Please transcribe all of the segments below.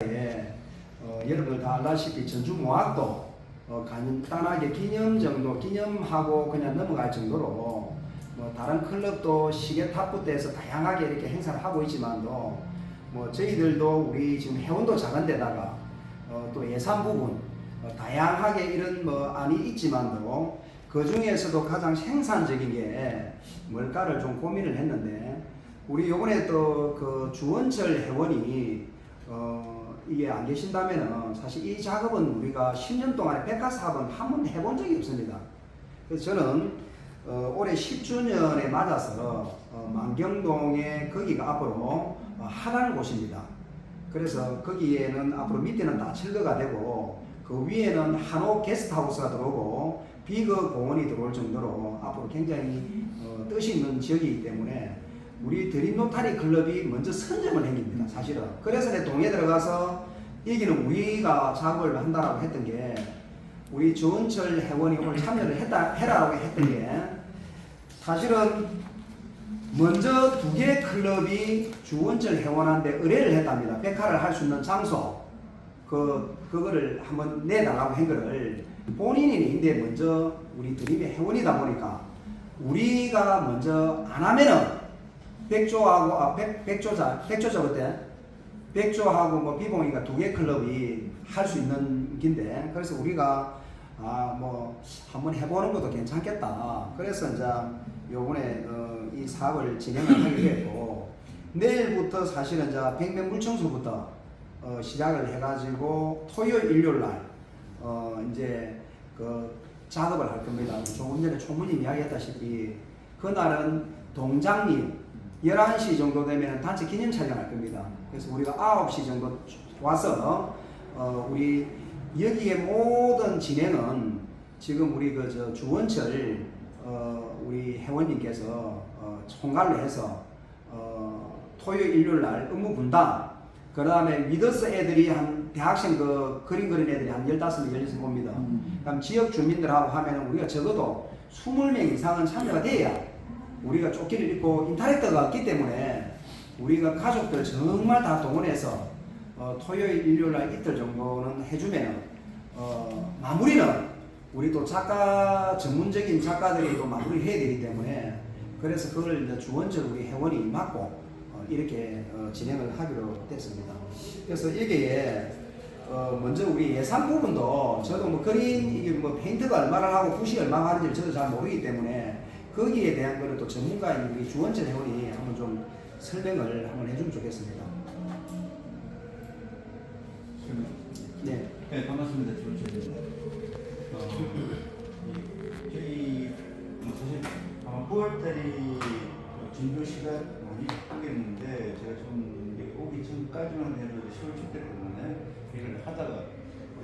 여러분들 다 알다시피 전주모학도 간단하게 기념하고 그냥 넘어갈 정도로 다른 클럽도 시계 탑부터 해서 다양하게 이렇게 행사를 하고 있지만도 저희들도 우리 지금 회원도 작은 데다가 또 예산 부분 다양하게 이런 안이 있지만도 그 중에서도 가장 생산적인 게 뭘까를 좀 고민을 했는데, 우리 요번에 또 그 주원철 회원이 이게 안 계신다면은 사실 이 작업은 우리가 10년 동안에 백화사업은 한 번 해본 적이 없습니다. 그래서 저는 올해 10주년에 맞아서 만경동에 거기가 앞으로 하라는 곳입니다. 그래서 거기에는 앞으로 밑에는 다 철거가 되고 그 위에는 한옥 게스트하우스가 들어오고 비거 공원이 들어올 정도로 앞으로 굉장히 뜻이 있는 지역이기 때문에 우리 드림 로타리 클럽이 먼저 선점을 행깁니다, 사실은. 그래서 내 동에 들어가서 여기는 우리가 작업을 한다라고 했던 게, 우리 주원철 회원이 오늘 참여를 해라라고 했던 게, 사실은 먼저 두 개 클럽이 주원철 회원한테 의뢰를 했답니다. 백화를 할 수 있는 장소, 그거를 한번 내달라고 한 거를 본인인데 먼저 우리 드림의 회원이다 보니까 우리가 먼저 안 하면은 백조하고 백조자 그때 백조하고 비봉이가 두 개 클럽이 할 수 있는 긴데, 그래서 우리가 한번 해보는 것도 괜찮겠다. 그래서 이제 요번에 이 사업을 진행을 하게 됐고, 내일부터 사실은 이제 벽면 물청소부터 시작을 해가지고 토요일 일요일 날 이제 그 작업을 할 겁니다. 조금 전에 총무님 이야기했다시피 그날은 동장님 11시 정도 되면 단체 기념 촬영할 겁니다. 그래서 우리가 9시 정도 와서 우리 여기에 모든 진행은 지금 우리 주원철 우리 회원님께서 총괄로 해서 토요일 일요일 날 업무 분담, 그 다음에 미더스 애들이 한 대학생 그림 그리는 애들이 한 15명 16명 옵니다. 그럼 지역 주민들하고 하면 우리가 적어도 20명 이상은 참여가 돼야 우리가 조끼를 입고 인터랙터가 없기 때문에 우리가 가족들 정말 다 동원해서 토요일 일요일 날 이틀 정도는 해주면 마무리는 우리 또 전문적인 작가들이 또 마무리를 해야 되기 때문에, 그래서 그걸 이제 주원철 우리 회원이 맡고 이렇게 진행을 하기로 됐습니다. 그래서 여기에 먼저 우리 예산 부분도 저도 그림 이게 페인트가 얼마나 하고 붓이 얼마나 하는지 저도 잘 모르기 때문에 거기에 대한 거를 또 전문가인 우리 주원철 회원이 한번 좀 설명을 한번 해주면 좋겠습니다. 네. 네, 반갑습니다. 주원철입니다. 저희 사실 아마 9월달이 진도 시간 많이 바뀌었는데, 제가 좀 오기 전까지만 해도 10월 축제 때문에 일을 하다가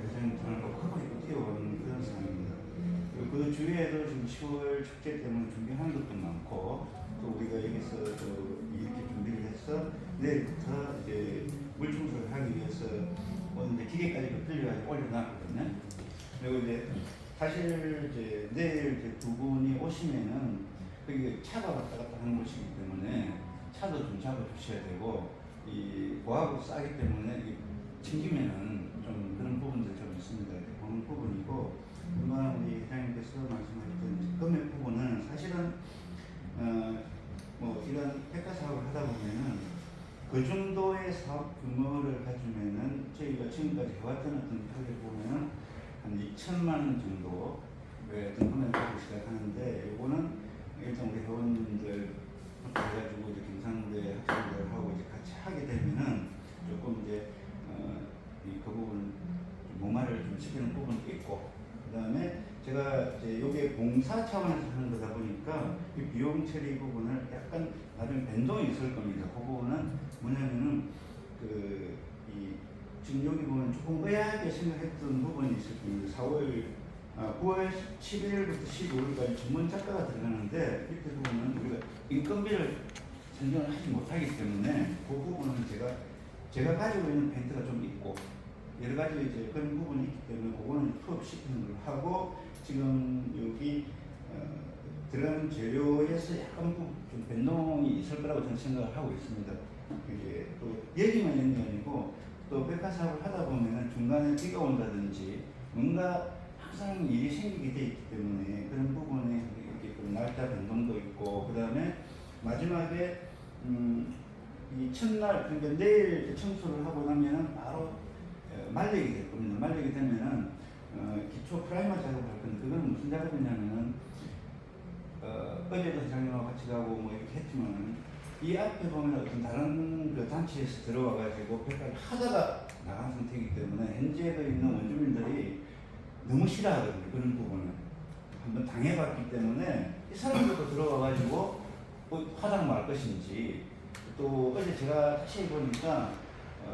회장님 전화를 하고 뛰어오는 그런 상황입니다. 그리고 그 주위에도 지금 10월 축제 때문에 준비하는 것도 많고, 또 우리가 여기서 이렇게 준비를 해서 내일부터 이제 물청소를 하기 위해서 이제 기계까지 빌려가지고 올려놨거든요. 그리고 이제 사실 이제 내일 이제 두 분이 오시면은 거기 차가 왔다 갔다 하는 곳이기 때문에 차도 좀 잡아주셔야 되고, 이 고하고 싸기 때문에 챙기면은 좀 그런 부분들 좀 있습니다. 그런 부분이고, 그동안 우리 회장님께서 말씀하셨던 금액 부분은 사실은 이런 백화 사업을 하다 보면은 그 정도의 사업 규모를 가지면은 저희가 지금까지 해왔던 어떤 표를 보면은 한 2천만 원 정도의 어떤 금액을 가지고 시작하는데, 요거는 일단 우리 회원님들 해가지고 이제 경상대 학생들하고 이제 같이 하게 되면은 조금 이제 그 부분 목마를 좀 시키는 부분도 있고, 그 다음에 제가 이제 요게 봉사 차원에서 하는 거다 보니까 이 비용 처리 부분을 약간 나중에 변동이 있을 겁니다. 그 부분은 뭐냐면은 지금 여기 보면 조금 의아하게 생각했던 부분이 있을 겁니다. 9월 11일부터 15일까지 전문 작가가 들어가는데, 이때 보면 우리가 인건비를 선정을 하지 못하기 때문에 그 부분은 제가 가지고 있는 펜트가 좀 있고 여러 가지 이제 그런 부분이 있기 때문에 그거는 투입시키는 걸 하고, 지금 여기 들어가는 재료에서 약간 좀 변동이 있을 거라고 저는 생각을 하고 있습니다. 이게 또 여기만 있는 게 아니고 또 백화 사업을 하다 보면 중간에 비가 온다든지 뭔가 항상 일이 생기게 돼 있기 때문에 그런 부분에 이렇게 그 날짜 변동도 있고 그 다음에 마지막에 이 첫날 그러니까 내일 청소를 하고 나면은 바로 말리게 될 겁니다. 말리게 되면은 기초 프라이머 작업을 할 건데 그건 무슨 작업이냐면은 어제도 회장님하고 같이 가고 뭐 이렇게 했지만은 이 앞에 보면 어떤 다른 그 단체에서 들어와가지고 백화를 하다가 나간 상태이기 때문에 현재도 있는 원주민들이 너무 싫어하거든요. 그런 부분은 한번 당해봤기 때문에 이 사람들도 들어와가지고 뭐 화장 말 것인지 또 어제 제가 다시 보니까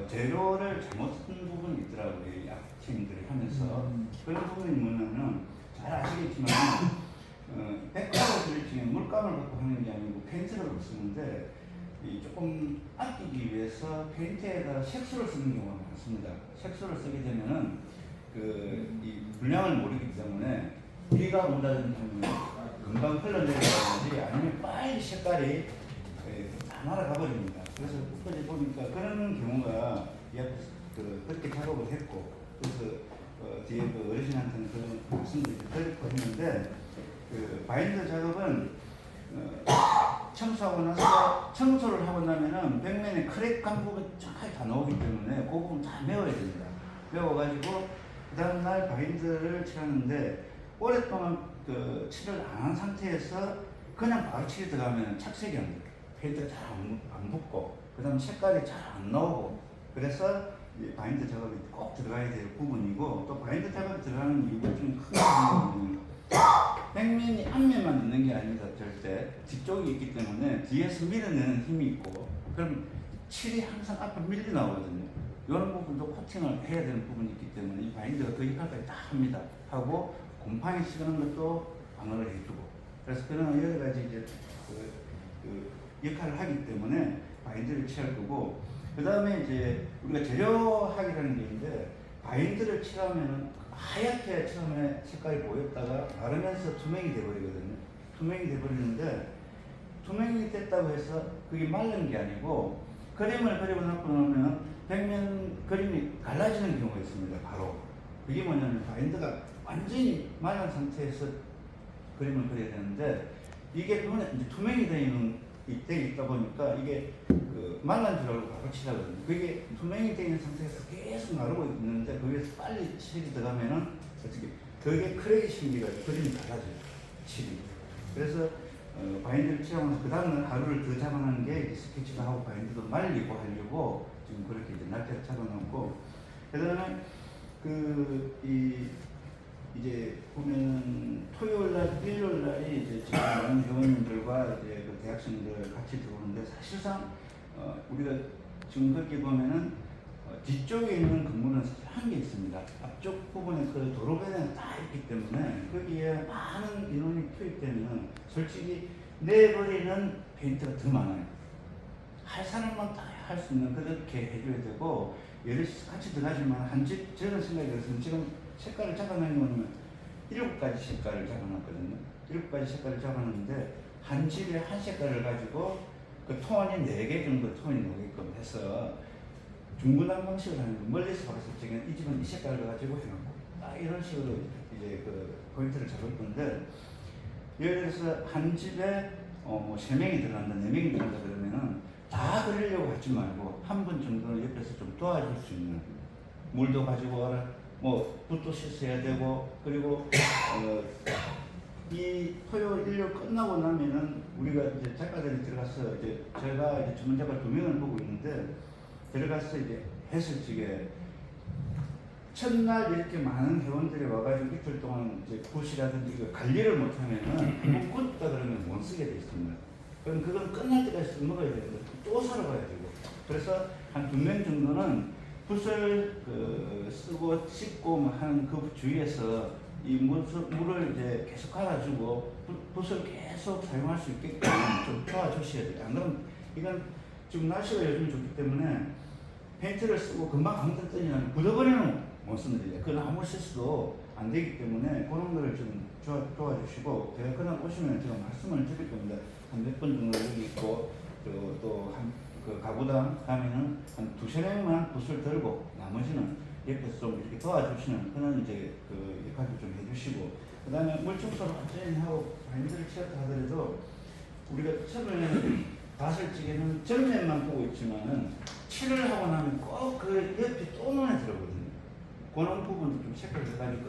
재료를 잘못 쓴 부분이 있더라고요. 이 학생들이 하면서 그런 부분이 뭐냐면 잘 아시겠지만 백화를 그릴 적에 물감을 갖고 하는 게 아니고 페인트를 쓰는데 조금 아끼기 위해서 페인트에다가 색소를 쓰는 경우가 많습니다. 색소를 쓰게 되면은 이 분량을 모르기 때문에 비가 온다든지 하면 금방 흘러내리다든지 아니면 빨리 색깔이 다 날아가 버립니다. 그래서 끝까지 보니까 그런 경우가 이 앞에서 그렇게 작업을 했고 그래서 뒤에 그 어르신한테는 그런 말씀도 드리고 했는데 바인더 작업은 청소하고 나서 청소를 하고 나면은 벽면에 크랙 간 부분 정확하게 다 나오기 때문에 그 부분 다 메워야 됩니다. 메워가지고 그 다음날 바인더를 칠하는데 오랫동안 칠을 안 한 상태에서 그냥 바로 칠이 들어가면 착색이 안 돼요. 페인트가 잘 안 붙고 그 다음 색깔이 잘 안 나오고 그래서 바인더 작업이 꼭 들어가야 될 부분이고 또 바인더 작업이 들어가는 이유가 좀 큰 부분은 백면이 앞면만 있는 게 아닙니다. 절대 뒤쪽이 있기 때문에 뒤에서 밀어내는 힘이 있고 그럼 칠이 항상 앞으로 밀려 나오거든요. 이런 부분도 코팅을 해야 되는 부분이 있기 때문에 이 바인더가 그 역할까지 다 합니다. 하고 곰팡이 씌우는 것도 방어를 해주고 그래서 그런 여러 가지 이제 그 역할을 하기 때문에 바인더를 칠할 거고 그 다음에 이제 우리가 재료학이라는 게 있는데 바인더를 칠하면은 하얗게 처음에 색깔이 보였다가 바르면서 투명이 돼버리거든요. 투명이 돼버리는데 투명이 됐다고 해서 그게 마른 게 아니고 그림을 그리고 놓고 나면 벽면 그림이 갈라지는 경우가 있습니다. 바로 그게 뭐냐면 바인더가 완전히 마른 상태에서 그림을 그려야 되는데 이게 이제 투명이 되어 있다 보니까 이게 말란 줄 알고 바로 칠하거든요. 그게 투명이 되어 있는 상태에서 계속 나르고 있는데 거기에서 빨리 칠이 들어가면은 어떻게 그게 크랙이 생기가지고 그림이 달라져요. 칠이. 그래서 바인드를 칠하면서 그 다음날 하루를 더 잡아놓은 게 스케치도 하고 바인드도 말리고 하려고 지금 그렇게 이제 날짜를 잡아놓고 그다음에 이제 보면 토요일 날, 일요일 날이 이제 지금 많은 회원님들과 이제 그 대학생들 같이 들어오는데 사실상 우리가 지금 그렇게 보면은 뒤쪽에 있는 건물은 사실 한 개 있습니다. 앞쪽 부분에 그 도로변에 딱 있기 때문에 거기에 많은 인원이 투입되면 솔직히 내버리는 페인트가 더 많아요. 할 사람만 다 할 수 있는 그렇게 해줘야 되고 예를 같이 들어가지만 한 집 저는 생각이 들었으면 지금 색깔을 잡아놓은 거는 7가지 색깔을 잡아놨거든요. 7가지 색깔을 잡아놨는데 한 집에 한 색깔을 가지고 그 톤이 4개 정도 톤이 나오게끔 해서 중구난 방식을 하는 거 멀리서 봤을 적에는 이 집은 이 색깔을 가지고 해놓고 딱 이런 식으로 이제 그 포인트를 잡을 건데 예를 들어서 한 집에 뭐 3명이 들어간다, 4명이 들어간다 그러면은 다 그리려고 하지 말고 한 분 정도는 옆에서 좀 도와줄 수 있는 물도 가지고 와라, 뭐 붓도 씻어야 되고 그리고 이 토요일 일요일 끝나고 나면은 우리가 이제 작가들이 들어가서 이제 제가 이제 전문 작가 2명을 보고 있는데 들어가서 이제 했을 적에 첫날 이렇게 많은 회원들이 와가지고 이틀 동안 이제 붓이라든지 관리를 못하면은 한번 껐다 그러면 못 쓰게 돼 있습니다. 그럼 그건 끝날 때까지 먹어야 되고 또 사러 가야 되고 그래서 한 2명 정도는 붓을 쓰고 씻고 하는 그 주위에서 이 물을 이제 계속 갈아주고 붓을 계속 사용할 수 있게끔 좀 도와주셔야 돼요. 안 그러면 이건 지금 날씨가 요즘 좋기 때문에 페인트를 쓰고 금방 아무 떴더니 굳어버리면 못 씁니다. 그건 아무 실수도 안 되기 때문에 그런 거를 좀 도와주시고 제가 그날 오시면 제가 말씀을 드릴 겁니다. 한 몇 번 정도 여기 있고 또 한 그 가구당 가면은 한 2~3명만 붓을 들고 나머지는 옆에서 좀 이렇게 도와주시는 그런 이제 그 역할을 좀 해주시고, 그 다음에 물청소를 완전히 하고 바인드를 칠했다 하더라도 우리가 처음에 밭을 찌개는 전면만 보고 있지만은 칠을 하고 나면 꼭 그 옆이 또 눈에 들어오거든요. 그런 부분도 좀 색깔 들어가지고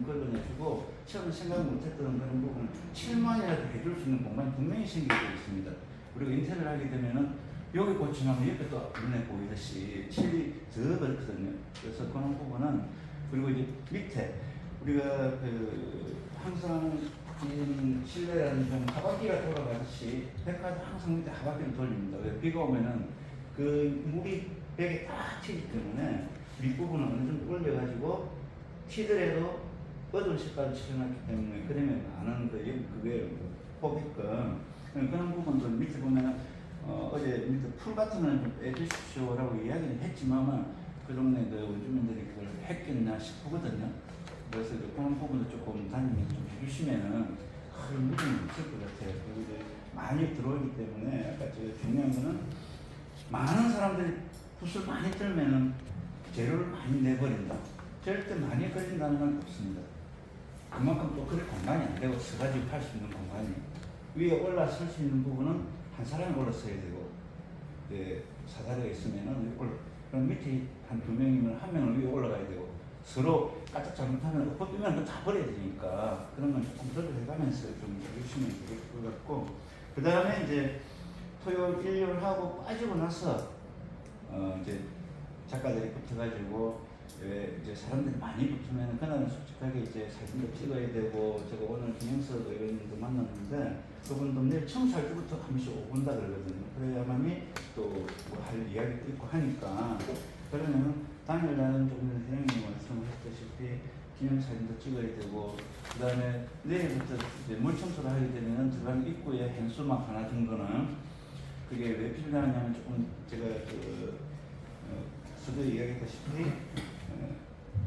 긁어내주고 처음에 생각 못했던 그런 부분을 칠만이라도 해줄 수 있는 공간이 분명히 생기고 있습니다. 우리가 인테리어를 하게 되면은 여기 고치면 옆에 또 눈에 보이듯이 칠이 더 그렇거든요. 그래서 그런 부분은, 그리고 이제 밑에 우리가 그 항상 이 실내라는 좀 하바퀴가 돌아가듯이 백화도 항상 밑에 하바퀴를 돌립니다. 왜? 비가 오면은 그 물이 벽에 딱 튀기 때문에 밑부분은 어느 정도 올려가지고 튀더라도 어두운 색깔을 칠해놨기 때문에 그러면 많은 그게 보게끔 그런 부분도 밑에 보면 어제 밑에 풀 같은 거는 좀 빼주십시오라고 이야기는 했지만 그 동네 그 원주민들이 그걸 했겠나 싶거든요. 그래서 그런 부분도 조금 담임이 좀 해주시면은 큰 무리는 없을 것 같아요. 그리고 이제 많이 들어오기 때문에 아까 제가 중요한 거는 많은 사람들이 붓을 많이 들면은 재료를 많이 내버린다. 절대 많이 걸린다는 건 없습니다. 그만큼 또 그럴 공간이 안 되고 서가지고 할 수 있는 공간이 위에 올라설 수 있는 부분은 한 사람이 올라서야 되고, 사다리가 있으면은 그럼 밑에 한 2명이면 1명은 위에 올라가야 되고, 서로 까딱 잘못하면 엎어뜨면 다 버려야 되니까 그런 건 조금 조절해가면서 좀 해주시면 될 것 같고, 그 다음에 이제 토요일 일요일 하고 빠지고 나서 이제 작가들이 붙어가지고 이제 사람들이 많이 붙으면 그날은 솔직하게 이제 사진도 찍어야 되고, 제가 오늘 김영석 의원님도 만났는데 그분도 내일 청소할 때부터 한 번씩 오본다 그러거든요. 그래야만이 또 뭐 할 이야기도 있고 하니까, 그러면 당일날은 조금 회장님이 말씀하셨다시피 기념사진도 찍어야 되고, 그 다음에 내일부터 이제 물청소를 하게 되면 들어가는 입구에 hen수막 하나 정도는 그게 왜 필요하냐면 조금 제가 서두에 이야기했다시피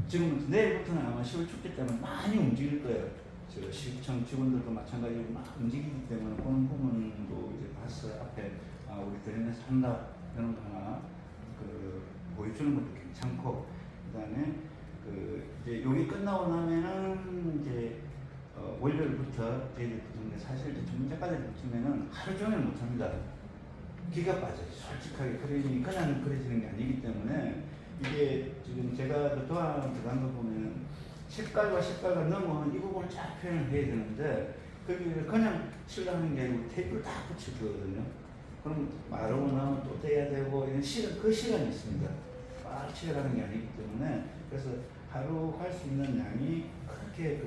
지금 내일부터는 아마 10월 축제 때문에 많이 움직일 거예요. 저 시청 직원들도 마찬가지로 막 움직이기 때문에 그런 부분도 이제 봐서 앞에 우리 드림에서 한다 이런 거 하나 보여주는 것도 괜찮고, 그다음에 이제 여기 끝나고 나면은 이제 월요일부터 저희들 붙는데, 사실 이제 전문 작가들 붙으면은 하루 종일 못합니다. 기가 빠져요. 솔직하게 그림이 그냥 그려지는 게 아니기 때문에 이게 지금 제가 그 도안 들어간 거 보면 색깔과 색깔과 넘어 이 부분을 쫙 표현을 해야 되는데 거기를 그냥 칠하는 게 아니고 테이프를 딱 붙일 거거든요. 그럼 마르고 나면 또 떼야 되고 이런 그 시간이 있습니다. 막 칠하는 게 아니기 때문에, 그래서 하루 할 수 있는 양이 그렇게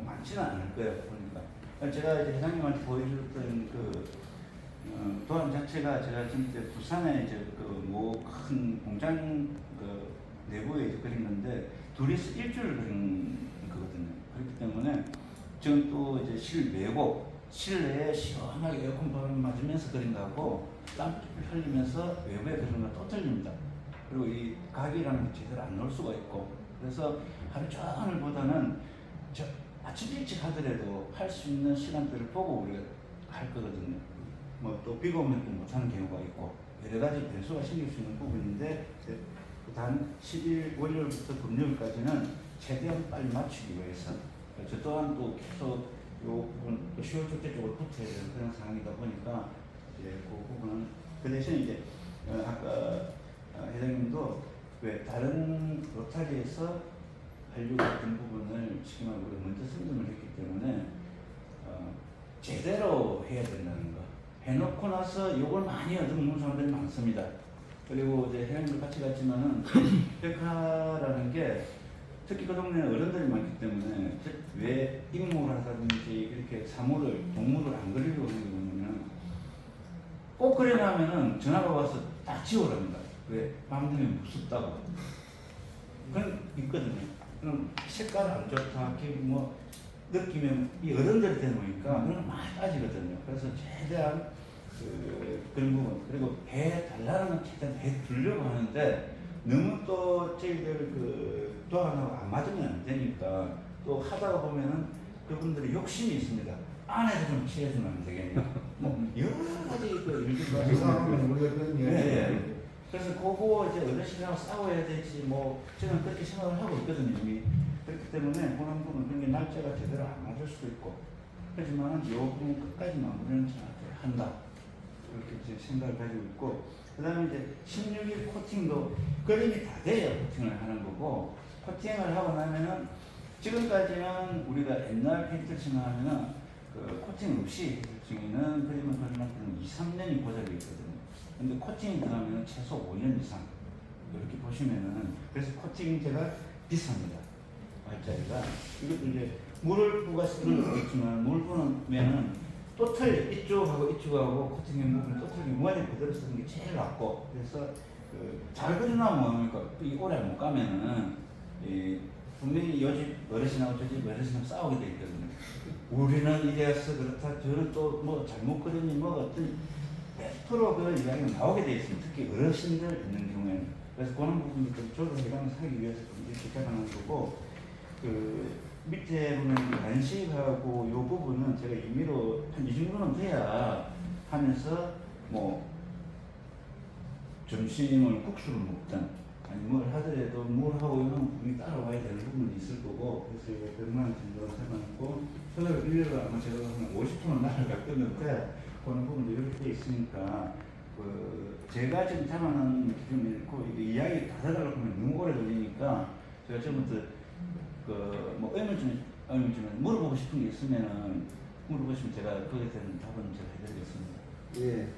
많지는 않을 거예요. 보니까 제가 이제 회장님한테 보여줬던 도안 자체가 제가 지금 부산에 이제 큰 공장 내부에 이제 그린 건데 둘이서 일주일 그린 거거든요. 그렇기 때문에 지금 또 이제 실내에 시원하게 에어컨 바람 맞으면서 그린 거하고 땀 흘리면서 외부에 그린 거 또 틀립니다. 그리고 이 각이라는 게 제대로 안 넣을 수가 있고, 그래서 하루 종일보다는 아침 일찍 하더라도 할 수 있는 시간대를 보고 우리가 할 거거든요. 뭐 또 비가 오면 또 못하는 경우가 있고 여러 가지 변수가 생길 수 있는 부분인데, 단 10일 월요일부터 금요일까지는 최대한 빨리 맞추기 위해서 저 또한 또 계속 요 부분 또 10월 축제 쪽으로 붙어야 되는 그런 상황이다 보니까 이제 그 부분은, 그 대신 이제 아까 회장님도 왜 다른 로타리에서 하려고 했던 부분을 지금 우리가 먼저 선점을 했기 때문에 제대로 해야 된다는 거. 해놓고 나서 이걸 많이 얻어먹는 사람들이 많습니다. 그리고 이제 회장님도 같이 갔지만은 백화라는 게 특히 그 동네는 어른들이 많기 때문에 왜 인물하다든지 이렇게 사물을 동물을 안 그리려고 하는 게 뭐냐면 꼭 그려놓으면은 전화가 와서 딱 지우랍니다. 왜? 마음 되면 무섭다고. 그건 있거든요. 그럼 색깔 안 좋다, 뭐 느끼면 이 어른들이 되놓으니까 그런 많이 빠지거든요. 그래서 최대한 그런 부분, 그리고 해달라는 건 최대한 해주려고 하는데 너무 또 저희들 도안하고 안 맞으면 안 되니까 또 하다가 보면은 그분들이 욕심이 있습니다. 안에서 좀 취해주면 안 되겠냐. 뭐 여러 가지 그 일들이 이상하면 우리가 그런 예, 이야기. 예. 그래서 그거 이제 어르신이랑 싸워야 되지 뭐 저는 그렇게 생각을 하고 있거든요 이미. 그렇기 때문에 그런 부분 그게 날짜가 제대로 안 맞을 수도 있고 하지만 이 부분 끝까지 마무리는 저한테 한다 그렇게 이제 생각을 가지고 있고 그 다음에 이제 16일 코팅도 그림이 다 돼야 코팅을 하는 거고 코팅을 하고 나면은 지금까지는 우리가 옛날 페인트를 생각하면은 그 코팅 없이 중에는 그림을 그리는 2, 3년이 고작이 있거든요. 근데 코팅이 들어가면 최소 5년 이상 이렇게 보시면은 그래서 코팅제가 비쌉니다. 알짜리가 이것도 이제 물을 부어쓰는 것도 있지만 물 부으면은 또 틀려 이쪽하고 이쪽하고 코팅해 먹으면 또 틀리게 무한히 그대로 쓰는 게 제일 낫고 그래서 잘 그려놓으면 그러니까 이 오래 못 가면은 분명히 여집 어르신하고 저집 어르신하고 싸우게 돼 있거든요. 우리는 이래서 그렇다 저는 또 뭐 잘못 그리니 뭐 어떤 100%그 이야기가 나오게 돼 있습니다. 특히 어르신들 있는 경우에는. 그래서 그런 부분도 좀 조절해가면서 하기 위해서 좀 이렇게 개발하는 거고, 그 밑에 보면 간식하고 요 부분은 제가 임의로 한 이 정도는 돼야 하면서 뭐 점심을 국수를 먹든 아니 뭘 하더라도 물하고 이런 부분이 따라와야 되는 부분이 있을 거고 그래서 이거 100만 원 정도 생각하고 토요일 일요일 아마 제가 한 50%는 날아갈 건데 그런 부분도 이렇게 돼 있으니까 그 제가 지금 잡아놓은 기준이 있고 이게 이야기 다 들어가려고 하면 너무 오래 걸리니까 제가 지금부터 그뭐 의문점에 물어보고 싶은 게 있으면은 물어보시면 제가 거기에 대한 답은 제가 해드리겠습니다. 예.